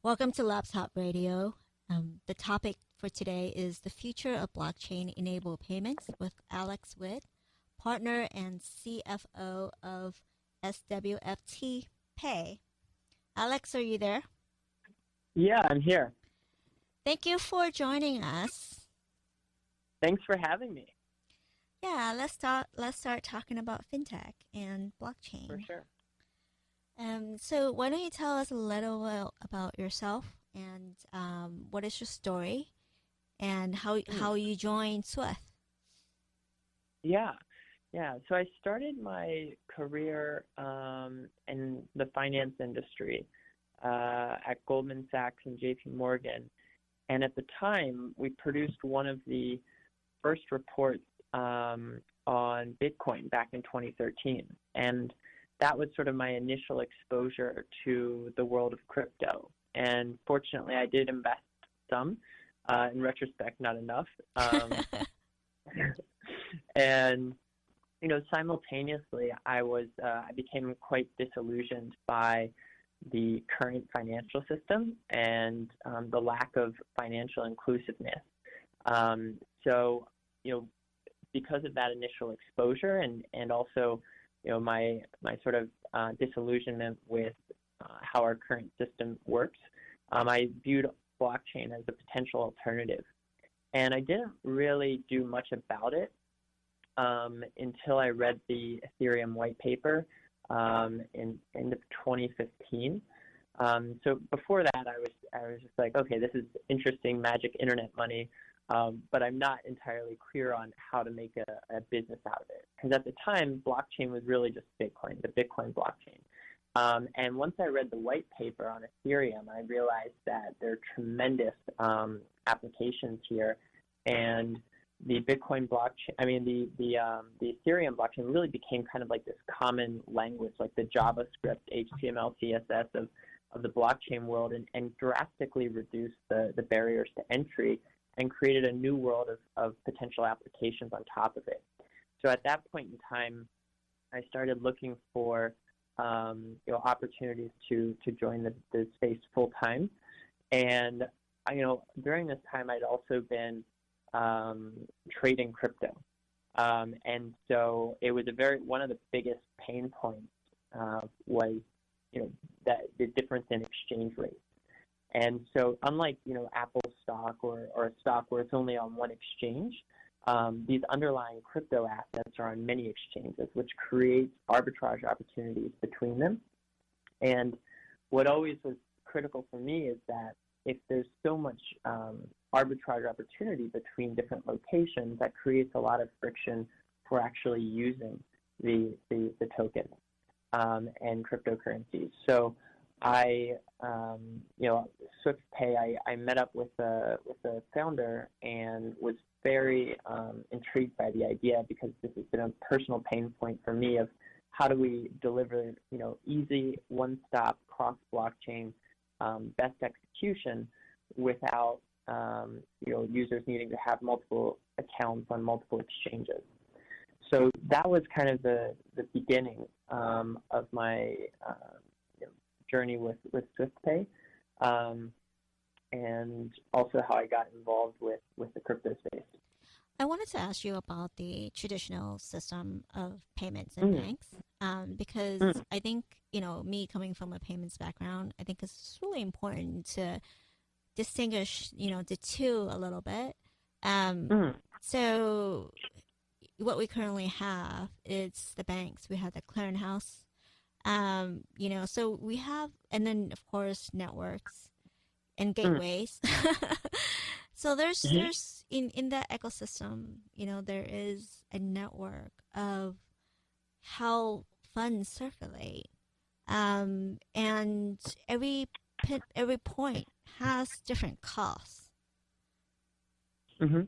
Welcome to Laptop Radio. The topic for today is the future of blockchain-enabled payments with Alex Witt, partner and CFO of SWFT Pay. Alex, are you there? Yeah, I'm here. Thank you for joining us. Thanks for having me. Yeah, let's start talking about fintech and blockchain. For sure. So why don't you tell us a little about yourself and what is your story and how you joined SWFT? Yeah. So I started my career in the finance industry at Goldman Sachs and JP Morgan. And at the time, we produced one of the first reports on Bitcoin back in 2013. And that was sort of my initial exposure to the world of crypto. And fortunately, I did invest some. In retrospect, not enough. And simultaneously, I became quite disillusioned by the current financial system and the lack of financial inclusiveness. So, because of that initial exposure and also my sort of disillusionment with how our current system works, I viewed blockchain as a potential alternative. And I didn't really do much about it until I read the Ethereum white paper in end of 2015. So before that, I was just like, okay, this is interesting, magic internet money. But I'm not entirely clear on how to make a business out of it. Because at the time, blockchain was really just Bitcoin, the Bitcoin blockchain. And once I read the white paper on Ethereum, I realized that there are tremendous applications here. And the Bitcoin blockchain, the Ethereum blockchain really became kind of like this common language, like the JavaScript, HTML, CSS of the blockchain world, and drastically reduced the barriers to entry and created a new world of potential applications on top of it. So at that point in time, I started looking for opportunities to join the space full time. And during this time, I'd also been trading crypto. And so it was one of the biggest pain points was that the difference in exchange rates. And so unlike, Apple stock or a stock where it's only on one exchange, these underlying crypto assets are on many exchanges, which creates arbitrage opportunities between them. And what always was critical for me is that if there's so much arbitrage opportunity between different locations, that creates a lot of friction for actually using the token and cryptocurrencies. So SWFT Pay, I met up with the founder and was very intrigued by the idea because this has been a personal pain point for me of how do we deliver, easy, one-stop, cross-blockchain, best execution without, users needing to have multiple accounts on multiple exchanges. So that was kind of the beginning of my journey with SWFT Pay, and also how I got involved with the crypto space. I wanted to ask you about the traditional system of payments in banks, because I think, me coming from a payments background, I think it's really important to distinguish, the two a little bit. So what we currently have is the banks. We have the clearinghouse. So we have, and then of course networks and gateways. So there's in that ecosystem, there is a network of how funds circulate, and every point has different costs. So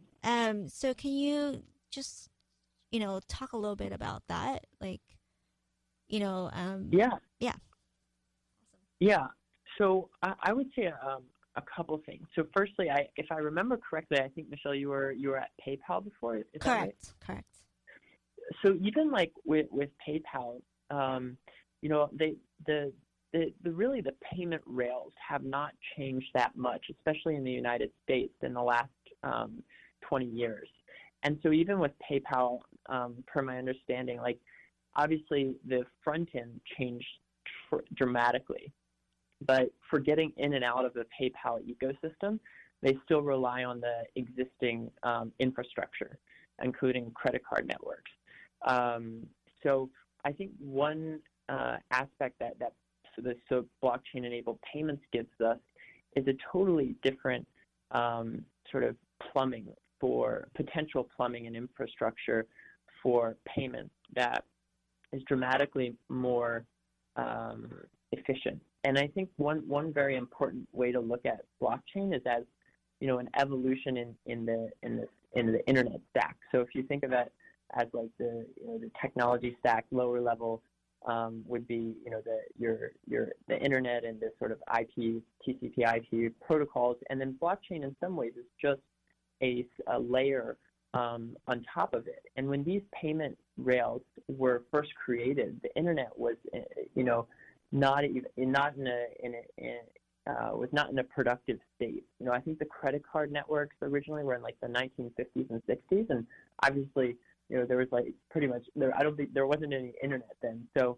can you just talk a little bit about that, like? Yeah. Awesome. Yeah. So I would say a couple things. So firstly, if I remember correctly, I think, Michelle, you were at PayPal before. Is that right? Correct. So even like with PayPal, the really the payment rails have not changed that much, especially in the United States in the last 20 years. And so even with PayPal, per my understanding, like obviously the front end changed dramatically, but for getting in and out of the PayPal ecosystem, they still rely on the existing infrastructure, including credit card networks. So I think one aspect that so blockchain-enabled payments gives us is a totally different sort of potential plumbing and infrastructure for payments that is dramatically more efficient. And I think one very important way to look at blockchain is as an evolution in the internet stack. So if you think of it as like the technology stack, lower level would be the internet and the sort of TCP/IP protocols, and then blockchain in some ways is just a layer on top of it. And when these payment rails were first created, the internet was not in a productive state. I think the credit card networks originally were in like the 1950s and 60s, and obviously there was like pretty much I don't think there wasn't any internet then. So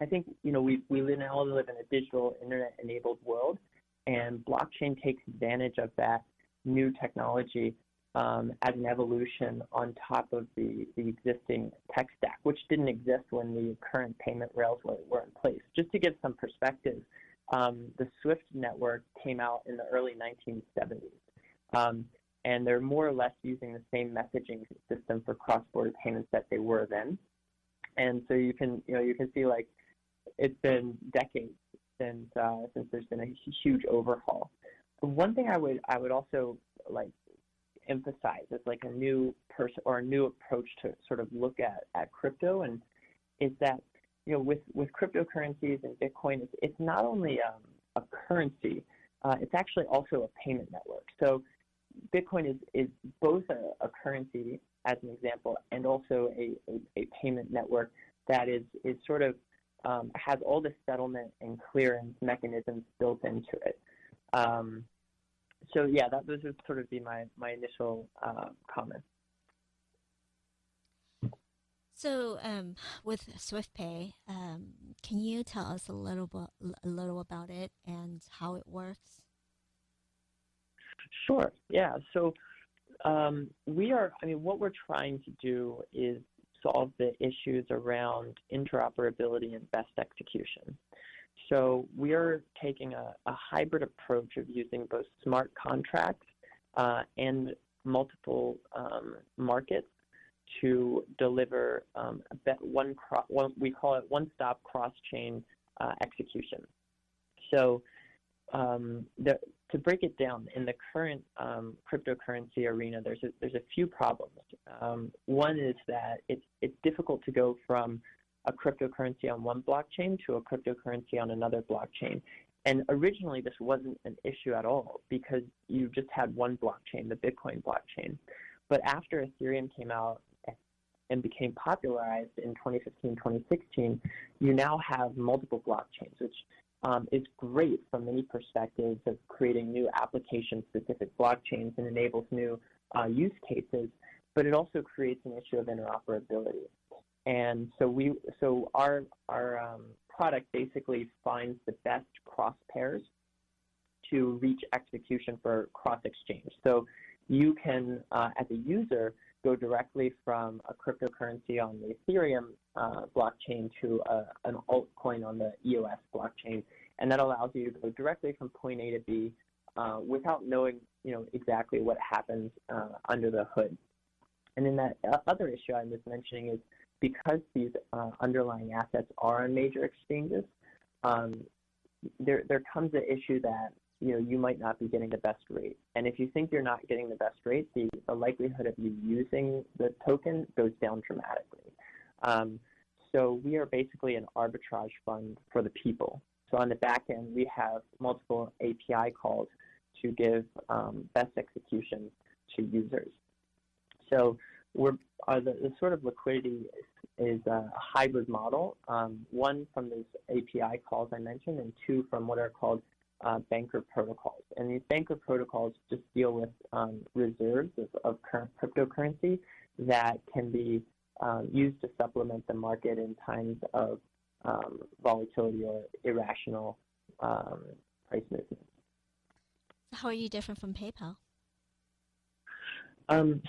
I think we now live in a digital internet-enabled world, and blockchain takes advantage of that new technology as an evolution on top of the existing tech stack, which didn't exist when the current payment rails were in place. Just to give some perspective, the SWIFT network came out in the early 1970s, and they're more or less using the same messaging system for cross-border payments that they were then. And so you can see like it's been decades since there's been a huge overhaul. But one thing I would also like emphasize is like a new approach to sort of look at crypto, and is that with cryptocurrencies and Bitcoin, it's not only a currency, it's actually also a payment network. So Bitcoin is both a currency, as an example, and also a payment network that is sort of has all the settlement and clearance mechanisms built into it. So yeah, those would sort of be my initial comments. So with SwiftPay, can you tell us a little about it and how it works? Sure. Yeah. So what we're trying to do is solve the issues around interoperability and best execution. So we are taking a hybrid approach of using both smart contracts and multiple markets to deliver we call it one-stop cross-chain execution. So to break it down, in the current cryptocurrency arena, there's a few problems. One is that it's difficult to go from a cryptocurrency on one blockchain to a cryptocurrency on another blockchain. And originally, this wasn't an issue at all because you just had one blockchain, the Bitcoin blockchain. But after Ethereum came out and became popularized in 2015, 2016, you now have multiple blockchains, which is great from many perspectives of creating new application-specific blockchains and enables new use cases, but it also creates an issue of interoperability. And so our product basically finds the best cross pairs to reach execution for cross exchange. So you can, as a user, go directly from a cryptocurrency on the Ethereum blockchain to an altcoin on the EOS blockchain, and that allows you to go directly from point A to B without knowing, exactly what happens under the hood. And then that other issue I was mentioning is because these underlying assets are on major exchanges, there comes the issue that you might not be getting the best rate. And if you think you're not getting the best rate, the likelihood of you using the token goes down dramatically. So we are basically an arbitrage fund for the people. So on the back end, we have multiple API calls to give best execution to users. So The sort of liquidity is a hybrid model, one from those API calls I mentioned, and two from what are called banker protocols. And these banker protocols just deal with reserves of current cryptocurrency that can be used to supplement the market in times of volatility or irrational price movements. How are you different from PayPal?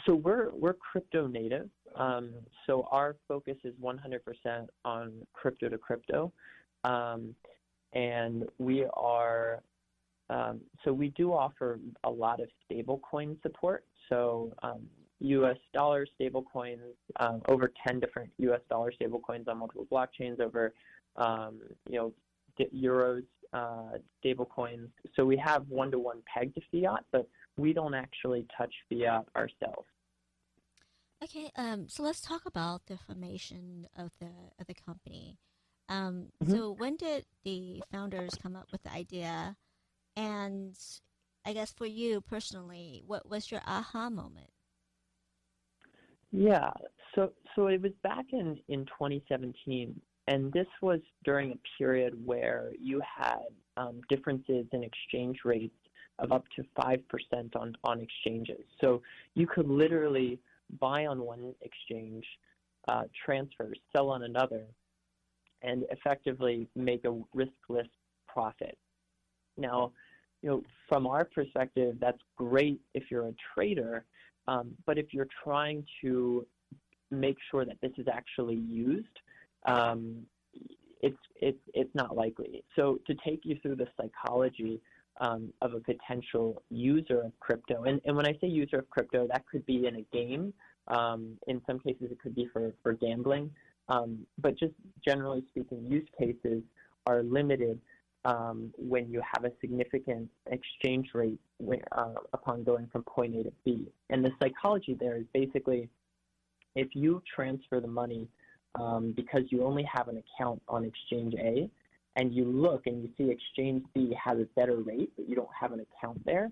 So we're crypto native. So our focus is 100% on crypto to crypto, and we are. So we do offer a lot of stablecoin support. So U.S. dollar stablecoins, over 10 different U.S. dollar stablecoins on multiple blockchains, over euros stablecoins. So we have one-to-one peg to fiat, but we don't actually touch fiat ourselves. Okay, so let's talk about the formation of the company. Mm-hmm. So when did the founders come up with the idea? And I guess for you personally, what was your aha moment? Yeah, so it was back in 2017, and this was during a period where you had differences in exchange rates of up to 5% on exchanges. So you could literally buy on one exchange, transfer, sell on another, and effectively make a riskless profit. Now, from our perspective, that's great if you're a trader, but if you're trying to make sure that this is actually used, it's not likely. So to take you through the psychology of a potential user of crypto, and when I say user of crypto, that could be in a game. In some cases, it could be for gambling. But just generally speaking, use cases are limited when you have a significant exchange rate upon going from point A to B. And the psychology there is basically if you transfer the money because you only have an account on exchange A, and you look and you see exchange B has a better rate, but you don't have an account there,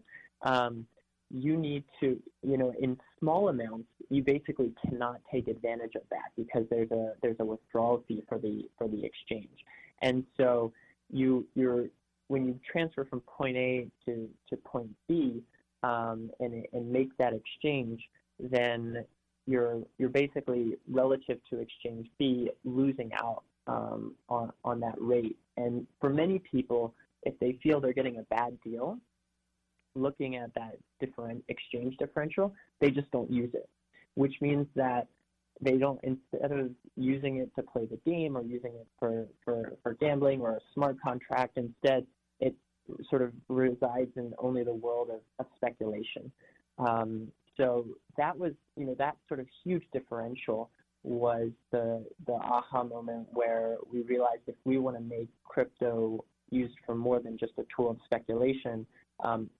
you need to, in small amounts, you basically cannot take advantage of that because there's a withdrawal fee for the exchange. And so when you transfer from point A to point B and make that exchange, then you're basically, relative to exchange B, losing out on that rate. And for many people, if they feel they're getting a bad deal, looking at that exchange differential, they just don't use it, which means that they don't, instead of using it to play the game or using it for gambling or a smart contract, instead it sort of resides in only the world of speculation. So that was, that sort of huge differential was the aha moment where we realized if we want to make crypto used for more than just a tool of speculation,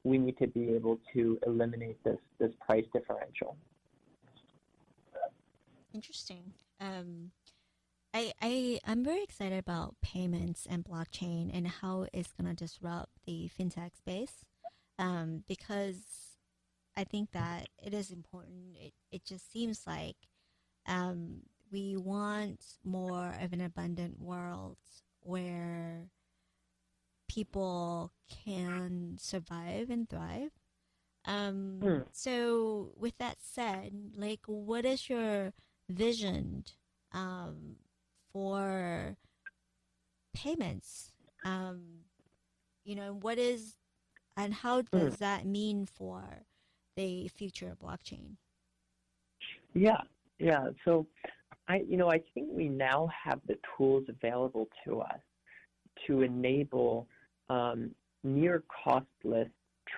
we need to be able to eliminate this price differential. Interesting. I'm very excited about payments and blockchain and how it's going to disrupt the fintech space, because I think that it is important. It just seems like we want more of an abundant world where people can survive and thrive. So with that said, what is your vision for payments? What is, and how does that mean for the future of blockchain? Yeah. So I think we now have the tools available to us to enable near costless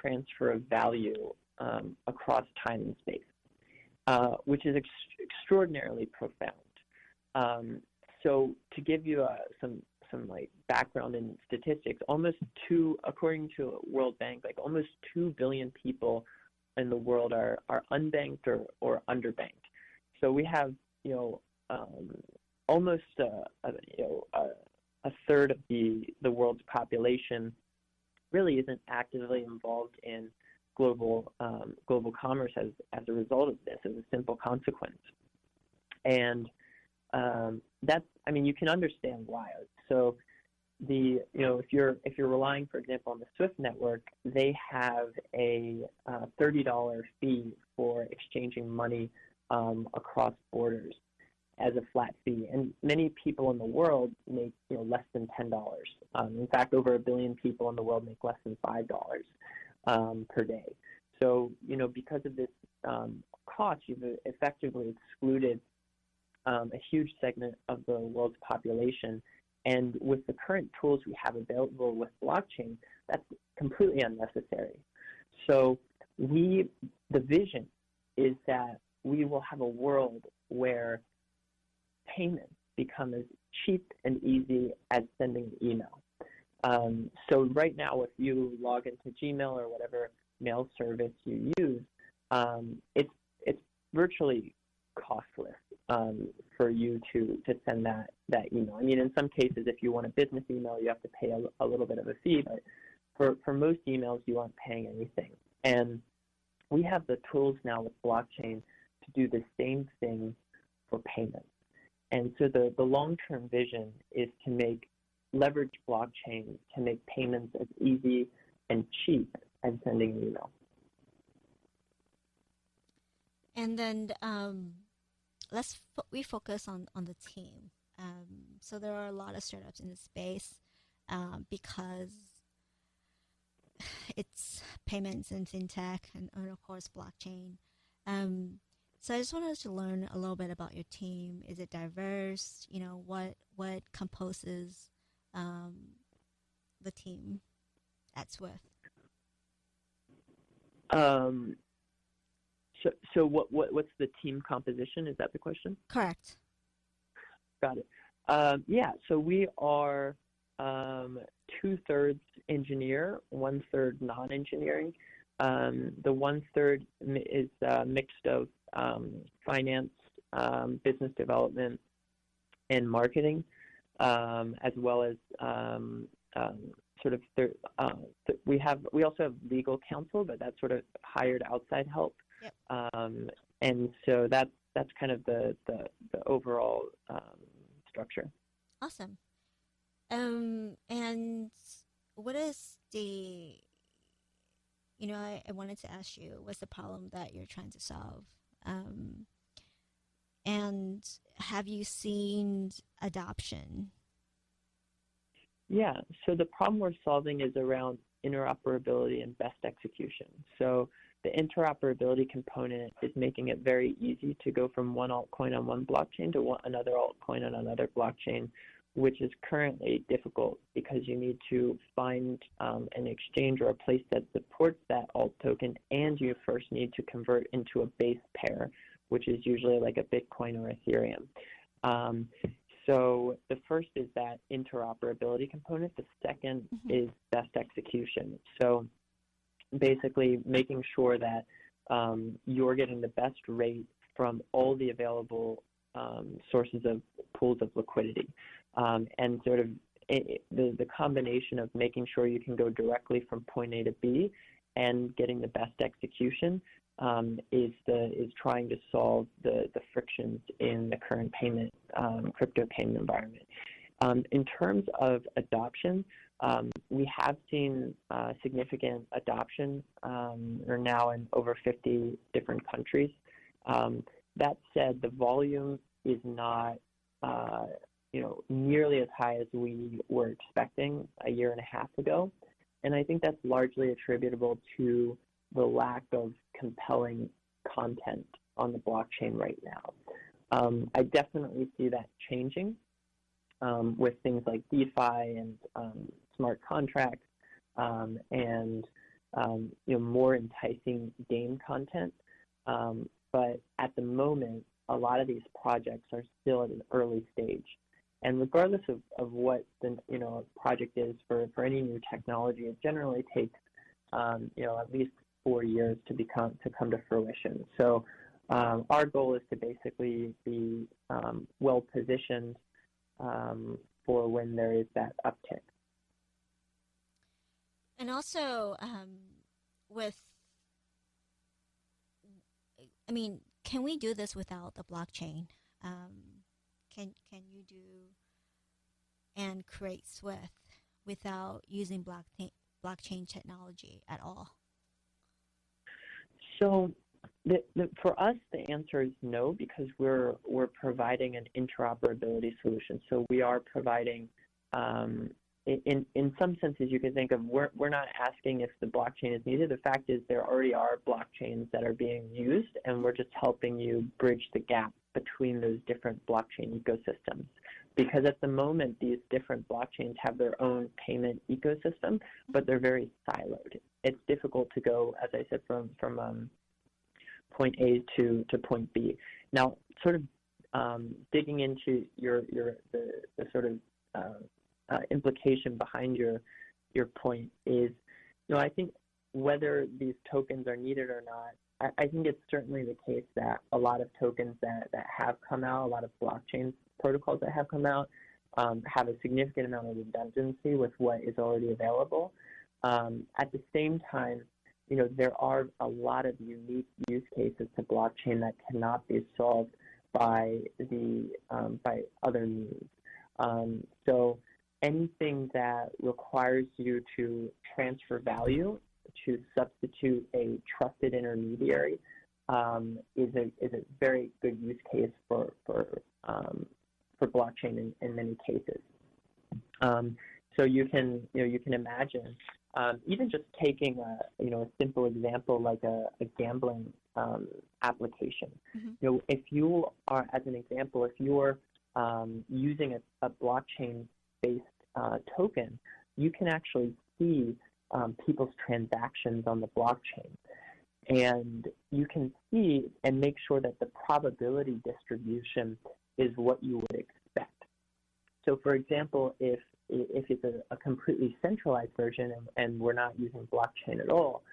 transfer of value across time and space, which is extraordinarily profound. So to give you some background in statistics, according to World Bank, almost 2 billion people in the world are unbanked or underbanked. So we have almost a third of the world's population really isn't actively involved in global commerce as a result of this, as a simple consequence. And that's, I mean, you can understand why. So if you're relying, for example, on the SWIFT network, they have a $30 fee for exchanging money across borders as a flat fee, and many people in the world make less than $10. In fact, over 1 billion people in the world make less than $5 per day. So because of this cost, you've effectively excluded a huge segment of the world's population. And with the current tools we have available with blockchain, that's completely unnecessary. So the vision is that we will have a world where payments become as cheap and easy as sending an email. So right now, if you log into Gmail or whatever mail service you use, it's virtually costless for you to send that email. I mean, in some cases, if you want a business email, you have to pay a little bit of a fee, but for most emails, you aren't paying anything. And we have the tools now with blockchain to do the same thing for payments. And so the long-term vision is to leverage blockchain to make payments as easy and cheap as sending an email. And then we focus on the team. So there are a lot of startups in this space because it's payments and fintech and of course blockchain. So I just wanted to learn a little bit about your team. Is it diverse? What composes the team at SWFT? So what's the team composition? Is that the question? Correct. Got it. Yeah. So we are 2/3 engineer, 1/3 non-engineering. The 1/3 is mixed of finance, business development, and marketing, as well as we also have legal counsel, but that's sort of hired outside help. Yep. And so that's kind of the overall structure. Awesome. And what is I wanted to ask you, what's the problem that you're trying to solve? And have you seen adoption? Yeah, so the problem we're solving is around interoperability and best execution. So the interoperability component is making it very easy to go from one altcoin on one blockchain to another altcoin on another blockchain, which is currently difficult because you need to find an exchange or a place that supports that alt token, and you first need to convert into a base pair, which is usually like a Bitcoin or Ethereum. So the first is that interoperability component. The second is best execution. So basically making sure that you're getting the best rate from all the available sources of pools of liquidity. And sort of the combination of making sure you can go directly from point A to B and getting the best execution is trying to solve the frictions in the current crypto payment environment. In terms of adoption, we have seen significant adoption. We're now in over 50 different countries. That said, the volume is not nearly as high as we were expecting a year and a half ago. And I think that's largely attributable to the lack of compelling content on the blockchain right now. I definitely see that changing with things like DeFi and smart contracts and more enticing game content. But at the moment, a lot of these projects are still at an early stage. And regardless of what the project is for any new technology, it generally takes at least 4 years to come to fruition. So our goal is to basically be well positioned for when there is that uptick. And also with I mean, can we do this without the blockchain? Can you do and create SWIFT without using blockchain technology at all? So for us, the answer is no, because we're providing an interoperability solution. So we are providing, in some senses, you can think of, we're not asking if the blockchain is needed. The fact is there already are blockchains that are being used, and we're just helping you bridge the gap between those different blockchain ecosystems. Because at the moment, these different blockchains have their own payment ecosystem, but they're very siloed. It's difficult to go, as I said, from point A to point B. Now, sort of digging into the sort of implication behind your point is, I think whether these tokens are needed or not, I think it's certainly the case that a lot of tokens that have come out, a lot of blockchain protocols that have come out, have a significant amount of redundancy with what is already available. At the same time, there are a lot of unique use cases to blockchain that cannot be solved by other means. So anything that requires you to transfer value, to substitute a trusted intermediary, is a very good use case for blockchain in many cases. So you can imagine, even just taking a simple example like a gambling application. Mm-hmm. If you are, as an example, if you're using a blockchain-based token, you can actually see people's transactions on the blockchain. And you can see and make sure that the probability distribution is what you would expect. So, for example, if it's a completely centralized version and we're not using blockchain at all,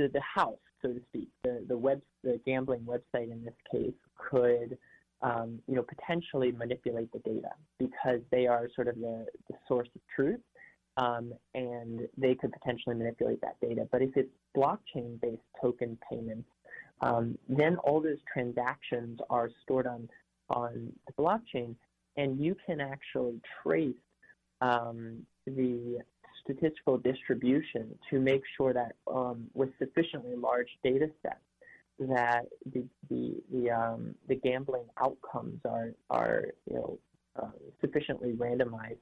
the house, so to speak, the gambling website in this case could potentially manipulate the data, because they are sort of the source of truth, and they could potentially manipulate that data. But if it's blockchain-based token payments, then all those transactions are stored on the blockchain, and you can actually trace the statistical distribution to make sure that with sufficiently large data sets, that the gambling outcomes are sufficiently randomized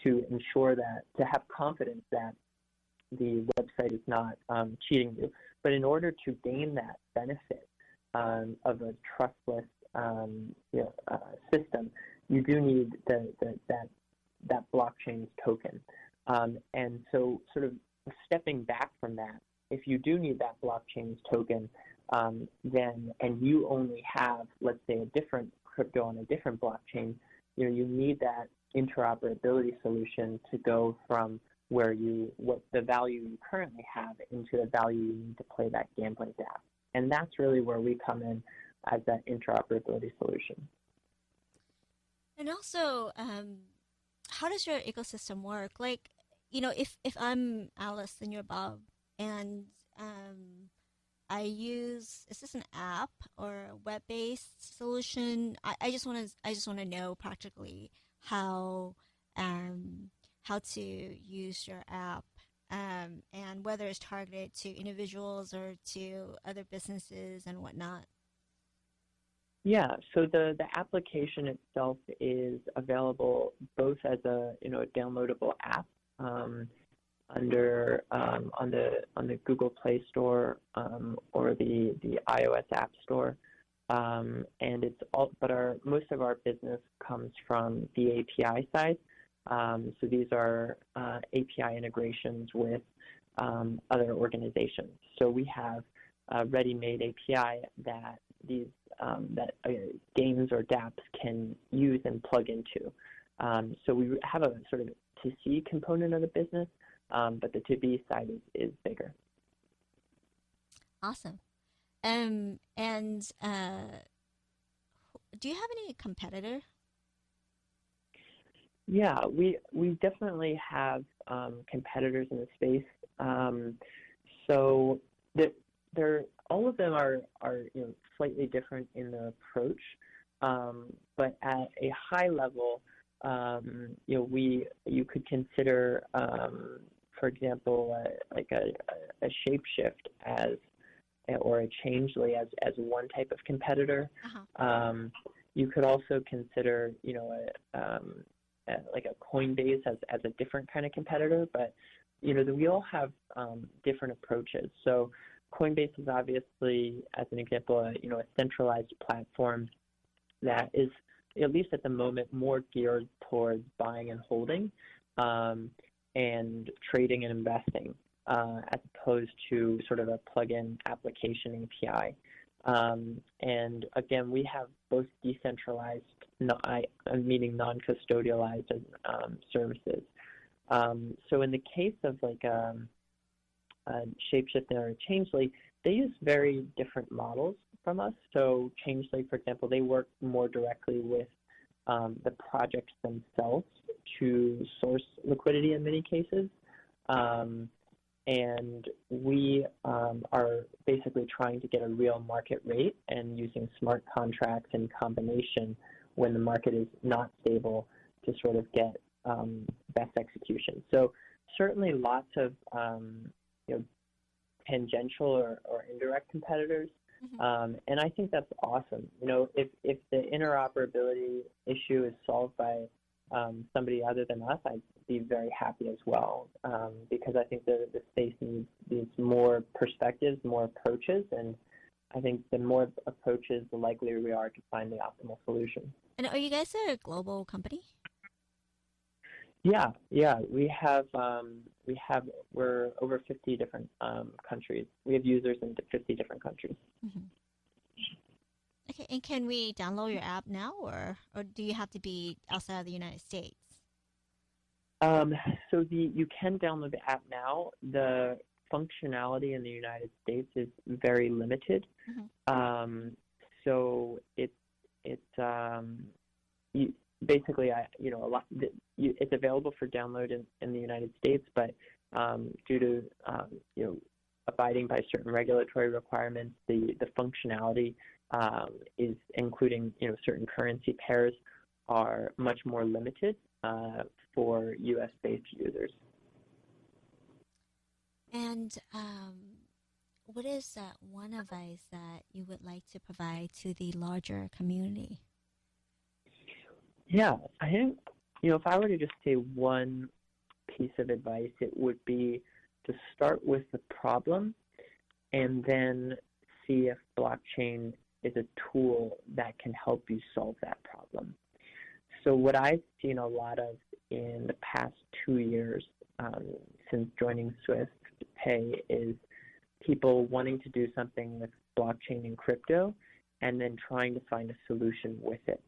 to ensure that, to have confidence that the website is not cheating you. But in order to gain that benefit of a trustless system, you do need that blockchain's token. And so, sort of stepping back from that, if you do need that blockchain's token, then, and you only have, let's say, a different crypto on a different blockchain, you need that interoperability solution to go from what the value you currently have into the value you need to play that gambling app. And that's really where we come in as that interoperability solution. And also, how does your ecosystem work? Like, if I'm Alice and you're Bob, and is this an app or a web-based solution? I just want to know practically how to use your app, and whether it's targeted to individuals or to other businesses and whatnot. Yeah, so the application itself is available both as a downloadable app on the Google Play Store or the iOS App Store, and it's all. But most of our business comes from the API side. So these are API integrations with other organizations. So we have a ready-made API that these games or dApps can use and plug into. So we have a sort of to-C component of the business, but the to-B side is bigger. Awesome. And do you have any competitor? Yeah, we definitely have competitors in the space. So the, they're all of them are slightly different in their approach, but at a high level, you could consider, for example, like a shapeshift as or a changely as one type of competitor. You could also consider, like a Coinbase as a different kind of competitor, but we all have different approaches. So Coinbase is obviously, as an example, a centralized platform that is, at least at the moment, more geared towards buying and holding, and trading and investing, as opposed to sort of a plug-in application API. And again, we have both decentralized, meaning non-custodialized services. So in the case of like Shapeshift or Changely, they use very different models from us. So Changely, for example, they work more directly with the projects themselves to source liquidity in many cases. And we are basically trying to get a real market rate and using smart contracts in combination when the market is not stable to sort of get best execution. So certainly lots of tangential or indirect competitors. And I think that's awesome. If the interoperability issue is solved by somebody other than us, I'd be very happy as well, because I think the space needs more perspectives, more approaches, and I think the more approaches, the likelier we are to find the optimal solution. And are you guys a global company? Yeah, we're over 50 different countries. We have users in 50 different countries. Okay, and can we download your app now, or do you have to be outside of the United States? So you can download the app now. The functionality in the United States is very limited. So basically, it's available for download in the United States, but due to abiding by certain regulatory requirements, the functionality is including certain currency pairs are much more limited for U.S.-based users. And what is one advice that you would like to provide to the larger community? Yeah, I think, if I were to just say one piece of advice, it would be to start with the problem and then see if blockchain is a tool that can help you solve that problem. So what I've seen a lot of in the past 2 years since joining SWFT Pay is people wanting to do something with blockchain and crypto and then trying to find a solution with it.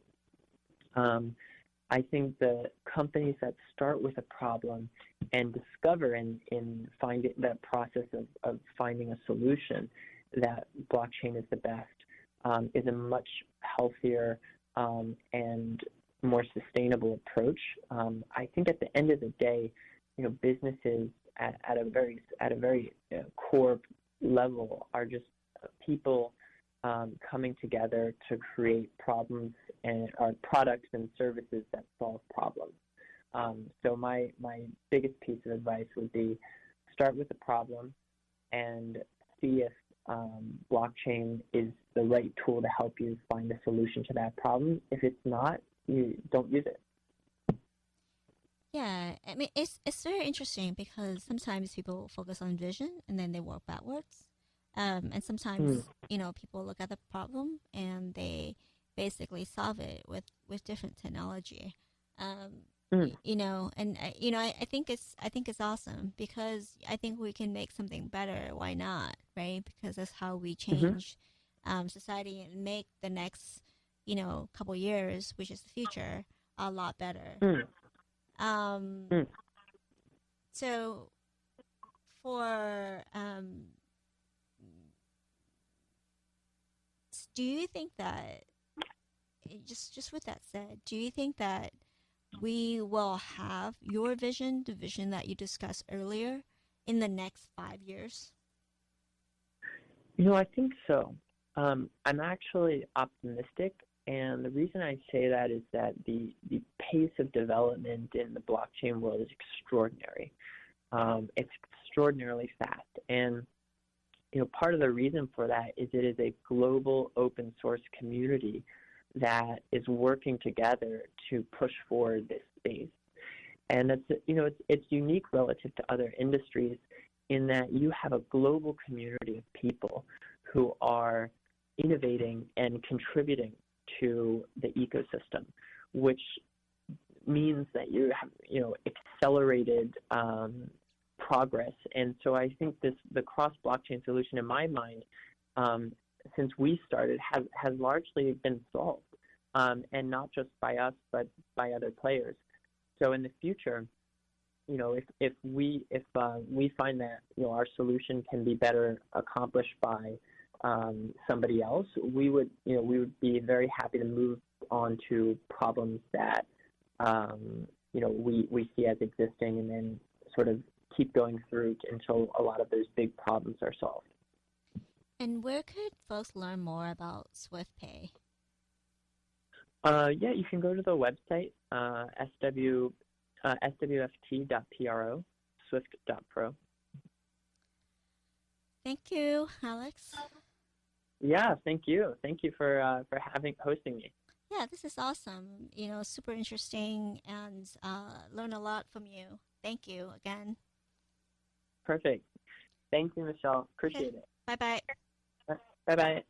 I think the companies that start with a problem and discover in finding that process of finding a solution that blockchain is the best is a much healthier and more sustainable approach. I think at the end of the day, businesses at a very core level are just people coming together to create problems and products and services that solve problems. So my biggest piece of advice would be start with the problem and see if blockchain is the right tool to help you find a solution to that problem. If it's not, you don't use it. Yeah, I mean, it's very interesting because sometimes people focus on vision and then they work backwards. And sometimes, people look at the problem and they basically solve it with different technology. And I think it's awesome because I think we can make something better. Why not, right? Because that's how we change society and make the next, couple years, which is the future, a lot better. So for do you think that just with that said, do you think that we will have your vision, the vision that you discussed earlier, in the next 5 years? I think so. I'm actually optimistic, and the reason I say that is that the pace of development in the blockchain world is extraordinary. It's extraordinarily fast, and part of the reason for that is it is a global open source community that is working together to push forward this space. And it's unique relative to other industries in that you have a global community of people who are innovating and contributing to the ecosystem, which means that you have accelerated progress. And so I think the cross blockchain solution, in my mind, since we started, has largely been solved, and not just by us but by other players. So in the future, if we find that our solution can be better accomplished by somebody else, we would be very happy to move on to problems that we see as existing, and then sort of keep going through until a lot of those big problems are solved. And where could folks learn more about SwiftPay? Yeah, you can go to the website, SWFT.pro, Swift.pro. Thank you, Alex. Yeah, thank you. Thank you for hosting me. Yeah, this is awesome. Super interesting, and learn a lot from you. Thank you again. Perfect. Thank you, Michelle. Appreciate it. Bye-bye. Bye-bye.